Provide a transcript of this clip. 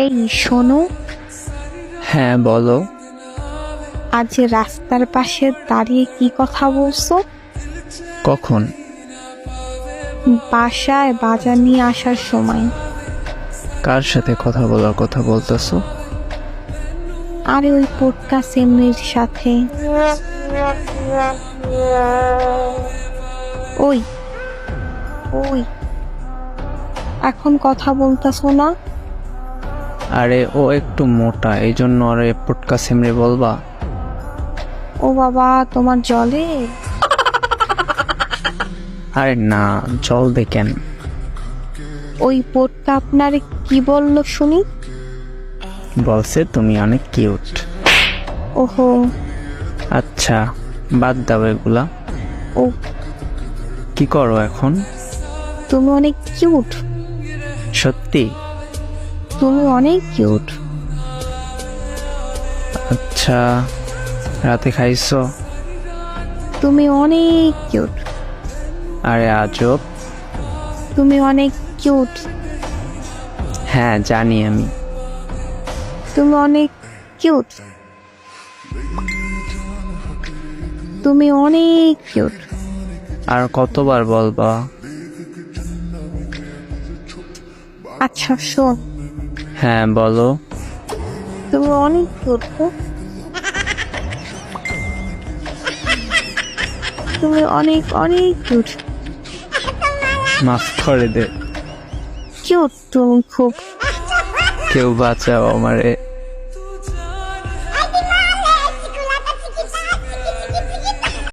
এই শোনো, হ্যাঁ বলো। আজ রাস্তার পাশে দাঁড়িয়ে কি কথা বলছো? কখন? বাসায় বাজার নিয়ে আসার সময়। কার সাথে কথা বলার কথা বলতেছো? আরে ওই পোটকা সেমনির সাথে। ওই ওই এখন কথা বলতেছো না? আরে ও একটু মোটা, এই জন্য আরে পুটকা সিমরে বলবা? ও বাবা, তোমার জলে? আরে না, চলবে কেন? ওই পোটকা আপনারে কি বললো শুনি? বলছে তুমি অনেক কিউট। ওহো। আচ্ছা, বাদ দাও এগুলা। ও, কি করো এখন? তুমি অনেক কিউট। সত্যি? তুমি অনেক কিউট। আচ্ছা, রাতে খাইছো? তুমি অনেক কিউট। আরে আজব। তুমি অনেক কিউট। হ্যাঁ জানি আমি। তুমি অনেক কিউট। তুমি অনেক কিউট। আর কতবার বলবা? আচ্ছা শোন, হ্যাঁ বলো। তুমি অনেক কিউট। তুমি অনেক অনেক কিউট। মাফ করে দে। কিউট তুমি খুব। কেউ বাঁচাও আমারে।